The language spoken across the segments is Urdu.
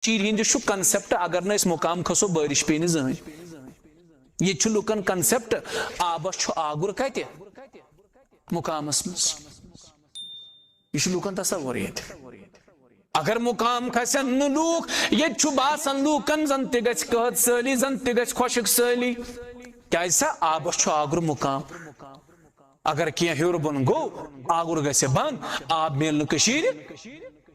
چیر ہندس کنسپٹ اگر نا اس مقام کھسو بارش پی زہن یہ لکن کنسپٹ آبس آگر کت مقامس مز یہ لکن تصور یہ اگر مقام کھسن لوک یہ باسان لوکن زن تہ قحط سالی زن تہ خشک سالی کیا آبس آگر مقام اگر کی ہور بن گو آگر گھس بند آب مل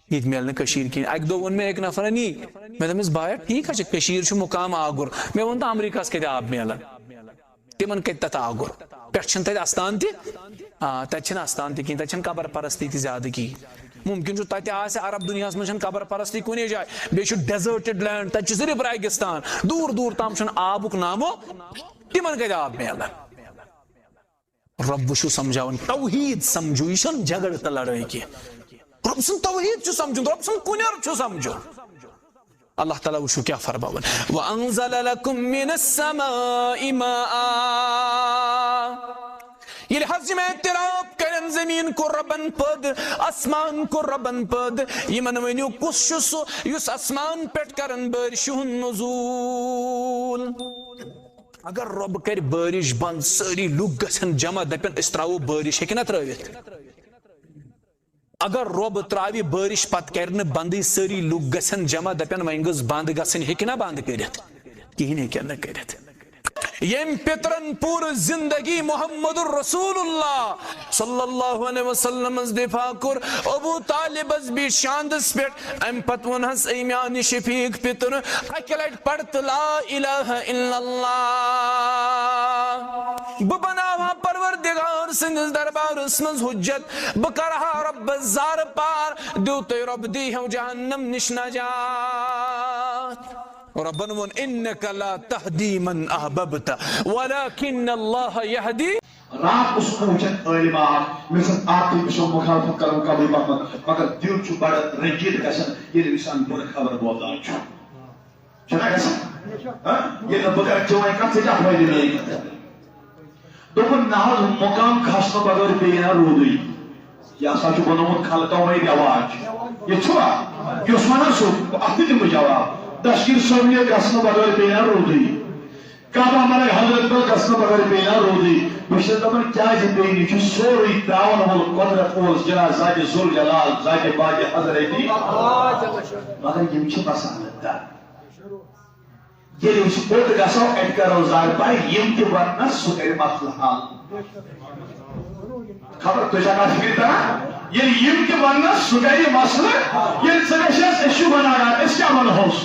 یہ مل کہیں اک دو ون میں ایک نفر نی میں دس بایا ٹھیک ہے مقام آگر میں ون تو امریکہ کت آب ملان تمن کت تت آگر پہ تت استان تتہ استان تہ تتہ قبر پرستی تہ زیادہ کی ممکن تتہ عرب دنیا من قبر پرستی کن جائے بیٚیہِ چھُ ڈیزٲرٹِڈ لینڈ تتہ صرف ریگستان دور دور تام آبک نامو تمن کت آب ملان رب وچھو سمجھاون توحید سمجھو یہ جھگڑ تو لڑائی کی رب سن توحید سمجھو رب سن کنر سمجھو اللہ تعالیٰ وچھو کیا فرماون وَأَنزَلَ لَكُم مِّنَ السَّمَاءِ مَاءً یہ حض میں اعتراف کرن زمین کو ربن پد اسمان کو ربن پد یہ من ونیو کس سو یس اسمان پیٹ کرن بارش نزول اگر رب کر بارش بند ساری لوگ گھن جمع دپن اس تراو بارش ہے کہ نہ تراویت اگر رب تراوی بارش پت کرنے بندی ساری لوگ گھن جمع دپن وینگز بند گھن ہے کہ نہ بند کرت کہیں ہے کیا نہ کرت یم پترن پور زندگی محمد الرسول اللہ صلی اللہ علیہ وسلم دفاع کر ابو طالب بھی شاندس پیٹ ام پت ونہس اے میان شفیق پتر اکلٹ پڑت لا الہ الا اللہ بناوا پروردگار سندس دربار اسمز حجت بکرہا رب زار پار دیوتے رب دی ہو جہنم نش نجات ربنا ون انك لا تهدي من احببت ولكن الله يهدي رات اس کو وچن علماء مثل آتی بشو مخالفت کرو قبل محمد مگر دیو چھو بڑا رنجید کسن یہ انسان بڑا خبر بولدار چھو چھنا کسن یہ بغیر چوئے کا تجا ہوئی نہیں کرتا دوپن ناز مقام خاصنا بغیر بینا رودی یا ساتھ بنامت خالقہ ہوئی بیواج یہ چھوا یہ اسمانا سو اپنی دن جواب تشکیل سومیہ قسم بغیر پینا رو دی کعبہ ہمارے حضرت پر قسم بغیر پینا رو دی بشتر تمہیں کیا جبینی چھو سوری تعاون ہول قدرت اوز جنا ذات ذل جلال ذات باج حضرتی مگر یہ مجھے پسند تھا یہ اس پوٹ گسو ایڈکر اوزار پائی یم کی ورنہ سکر مطلحال خبر تو جانا فکر تھا یہ یم کی ورنہ سکر مطلح یہ سکشیس اشو بنا رہا اس کیا منحوس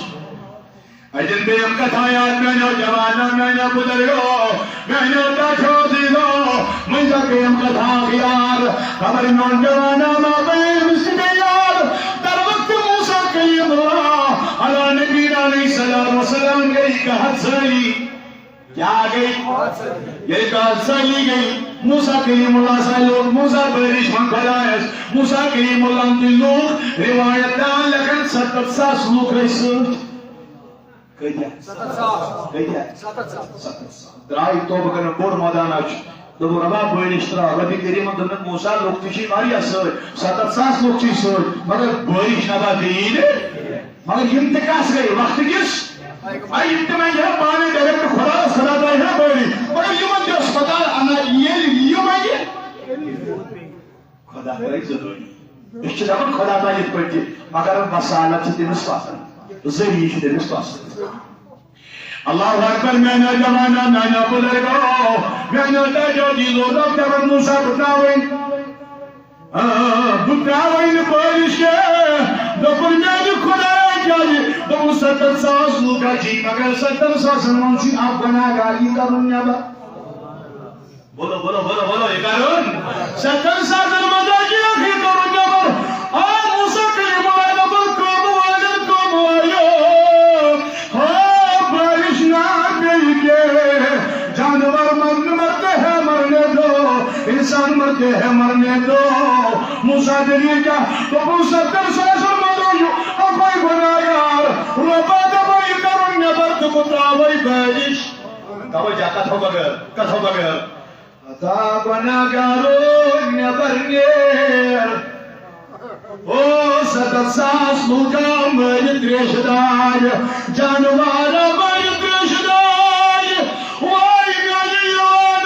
اجن بیم کتایات میں نو جوانا میں نو بزرگو میں نو تاچو دیدو منزا بیم کتا خیار خبر نون جوانا ما بیم سکیار در وقت موسیٰ قیم اللہ علیہ نبی علیہ السلام گئی کہت سالی کیا گئی یہ کہت سالی گئی موسیٰ قیم اللہ سے لوگ موسیٰ بریش من بھلائیس موسیٰ قیم اللہ کی لوگ روایت دان لکن 700 لوگ رئیس درائی توبہ کرنے بوڑ مادان آج دبو ربا بوئنشترا ربی کریم اندرن موسیٰ لوگ تیشی ماریا سوئے 700 لوگ چیز سوئے مگر بوئنش نبا دین مگر امتکاس گئی وقت کس آئی امتمائی ہے پانے ڈیریکٹ خدا دائی ہے بوئنی مگر یمن جو اسپتال انا یہ خدا دائی ضروری اس چیز اپن خدا دائی پڑتی مگر مسالہ چیتی مسپاسن زہی شده مستاست اللہ اکبر میں نے جوانا میں نے بزرگو میں نے تاجو دیلو دکتر موسیٰ بتناوین بارش کے دکتر میں نے خدا جائی دو 700 لوگا جی مگر 700 منشی آپ بنا گالی کرن نیابا بولو بولو بولو بولو یہ کرن 700 منشی آخی کرن نیابا موسیٰ کریم اللہ نبر کام والد کام آئیو بارش نہ گئی کے جانور مرتے ہیں مرنے دو انسان مرتے ہیں مرنے دو موسیٰ دلیل کا تو موسیٰ ترساسا مدویو اپائی بنا یار ربا دبائی کرن نبر تو متراوی بارش دبائی جا کتھو بگر تا بنا کرن نبر نیر او ستت ساس لوکا مٲرِتھ تریشہٕ دارِ جانوارا مٲرِتھ تریشہٕ دارِ واے میانہِ یون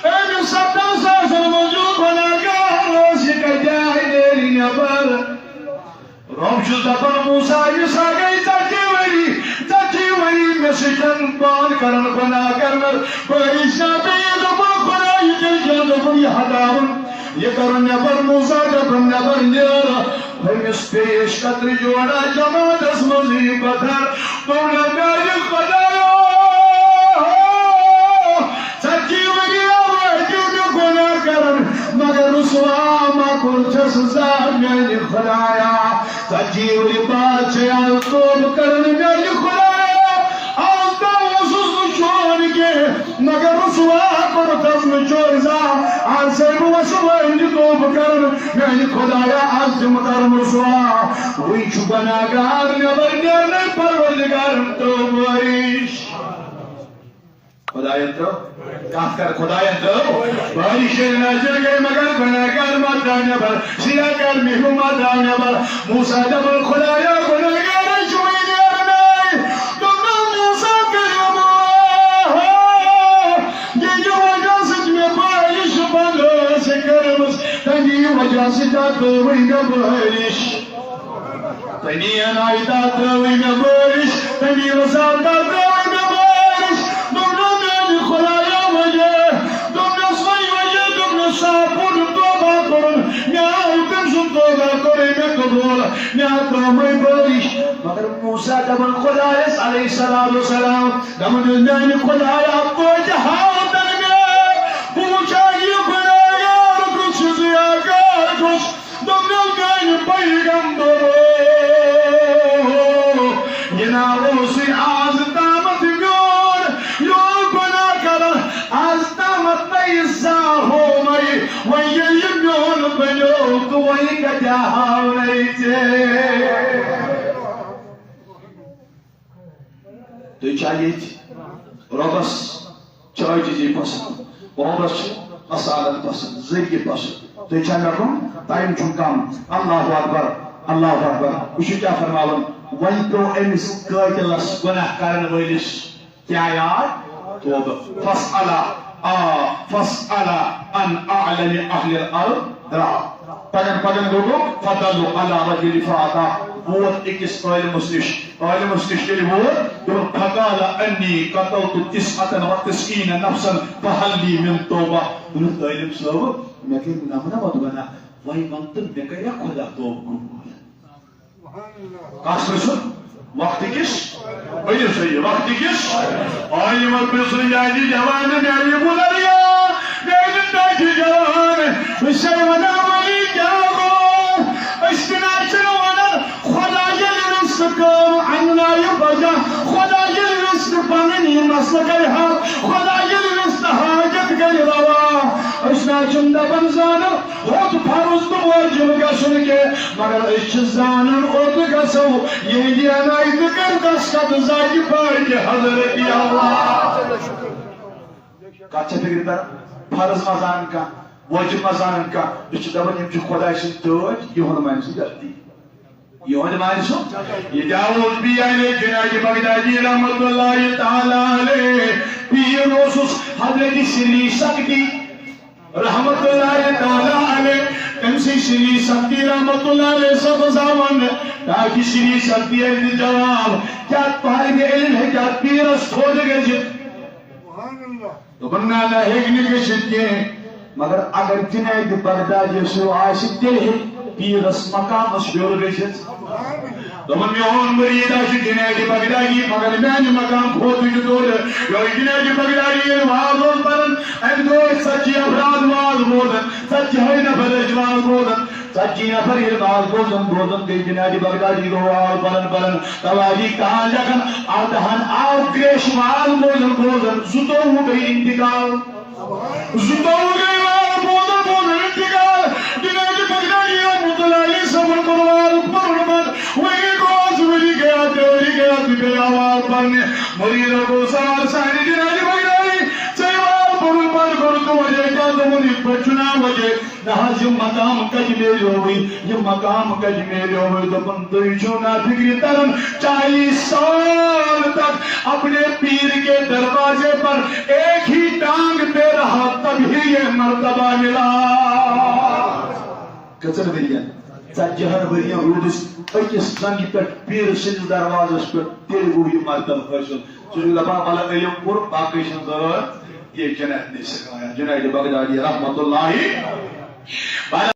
أمِس 70 ساسن منٛز گۄناہگار اوس یہِ کتہِ آیہِ نیرِ نٮ۪بر رۄب چھُس دپان موسیٰ یہِ سا گٔے 40 ؤری مےٚ سۭتۍ پان کران گۄناہ کرنس بٲرِش نا بیٚیہِ دوٚپُن خۄدا یہِ تیٚلہِ کیٛاہ دوٚپُن یہِ ہٹاوُن یہ کرن نبر موسیٰ جبن نبر نیرا ہمس پیش قطر جوڑا جماعت اس مزید پتھر تونا میری خدایا سچی وگیا ویجو جو گناہ کرن مگر رسوا ما کن چس زار میری خدایا سچی وگی بات چیال توب کرن میری خدایا آستا وسوس چھوڑ کے مگر رسوا کرتس میں چوزا آنسے وسوا توب کرن میری خدایا آج مکرم رسوا وہی چھو گناہگار نبر نیرنے پروردگارم توب بارش خدایا تو کاف کر خدایا تو بارش نازل گئے مگر گناہگار مادہ نبر سیاہ کر محو مادہ نبر موسیٰ دبر خدایا گناہگار چھوئی نیرنے تم نے موسیٰ کریم یہ جو وجہ سچ میں بارش بندو سے کرمس تنی وجہ سے تاتوی میں بارش تنی انائی تاتوی میں بارش تنی رسال تاتوی میں بارش تم نے میری خدایا وجہ تم نے سوئی وجہ تم نے ساپن توبہ کرن نیائی تم سن توبہ کرے میں قبول نیائی میں بارش مگر موسیٰ دبن خدایس علیہ السلام دمن میری خدایا پوچھ ہاتن میں پوچھا یہ گناہگار کچھ زیاگار کچھ تم نے میری پیغمبر جنابوں سے آز تامت میون یو گناہ کرن آز تامت نیسا ہو مئی وہی میون بنو تو وہی کجا ہاو نہیں چے تو چاہیے ربس چاہیے چیزی پسند ربس اصالت پسند ذریعہ پسند تو چاہیے رکھوں ٹائم چھکام اللہ اکبر اللہ اکبر اسی کیا فرماون وہی تو امس قاتلس گناہ کرن ولس کیا یاد توبہ فاسألا عن اعلم اہل الارض را پگن گوگو فضلوا على رجل فاتا ووت اکس عالمس نش ییٚلہِ ووت دوٚپُن فقال انی قتلت 99 نفسا فهل لي من توبہ دوٚپُن عالم صٲب مےٚ کٔرۍ نمنمت گناہ وۄنۍ ون تہٕ مےٚ کَریا خۄدا توبہ قبول کس پرژھُن وقت کس ؤنِو صحیح وقت کس عالمن پرژھُن یعنی جوان میانہِ بُلریا میانہِ داجہِ جوان بہٕ چھَس ونان وۄنۍ کیٛاہ گوٚو أسۍ تہِ نہ چھِنہٕ ونان خۄدا ییٚلہِ رِستہٕ کٲم اننایہِ بجا خۄدا ییٚلہِ رِستہٕ پنٕنۍ یہِ مسلہٕ کرِ حل خۄدا ییٚلہِ رِستہٕ حاجت کرِ روا أسۍ نہ چھِنہٕ دپان زانو ہوٚت فرض تہٕ وٲجِب گژھُن کینٛہہ مگر أسۍ چھِ زانان اوٚت گژھو ییٚلہِ انایہِ تہٕ کر دستخط ذاتہِ پاکہِ حضرت اللہ کتھ چھےٚ فکر کران فرض ما زانن کانٛہہ وٲجِب ما زانن کانٛہہ أسۍ چھِ دپان یِم چھِ خۄداے سٕنٛدۍ تٲج یِہُنٛد مانہِ سُہ غلطی یِہُنٛد مانہِ سُہ یہ داؤد بھی علیہ جناح بغدادی رحمت اللہ تعالی علیہ پیر اوسُس حضرت سری سکتی رحمت اللہ تعالی علیہ تم سے سری سکتی رحمت اللہ علیہ سبزاون تاکہ سری سکتی ہے جواب کیا طالب علم ہے کیا پیرس تھوڑ گژھِتھ تو بننا نہ ہیٚکہِ نہٕ گٔژھِتھ کینٛہہ مگر اگر جنید بغدادی سُہ آسہِ تیٚلہِ ہیٚکہِ پیرس مقامس ہیوٚر گٔژھِتھ دمن میون مرید آشی جنید بغدادی مگر میانہِ مقام کھوتہٕ چھُ دوٚر یہوے جنید بغدادی ییٚلہِ واز اوس پران اَمہِ دۄہ ٲسۍ 40 افراد واز بوزان 40 نفر ٲسۍ واز بوزان 40 نفر ییٚلہِ واز بوزان گٔے جنید بغدادی گوٚو واز پران تواری کہاں لگن آدھان آو گریش واز بوزان 22 گٔے انتقال 22 گٔے واز بوزان انتقال جنید بغدادی رحمت اللہ علیہ صبر کوٚر واز پرُن بنٛد وۄنۍ گیا تو آواز پڑھنے مریدوں کو سوال سانی جنید بغدادی ژےٚ واز پرُن بنٛد کوٚر تو وجہ کیٛاہ وونی بچنا وجہ نہ یہ مقام کج میلیو ہوئی یہ مقام کج میلیو ہوئی دپن تھی چھو نہ فکری ترن 40 سال تک اپنے پیر کے دروازے پر ایک ہی ٹانگ پہ رہا تب ہی یہ مرتبہ ملا کچر بریان ژتجہن ورین روٗدُس أکِس زنگہِ پٮ۪ٹھ پیٖر سٕنٛدِس دروازس پٮ۪ٹھ تیٚلہِ گوٚو یہِ مرتبہ حٲصِل ژٕ چھُکھ دپان مطلب علم کوٚر باقٕے چھُنہٕ ضروٗرت یہ جنید نے سکھایا جنید بغدادی رحمۃ اللہ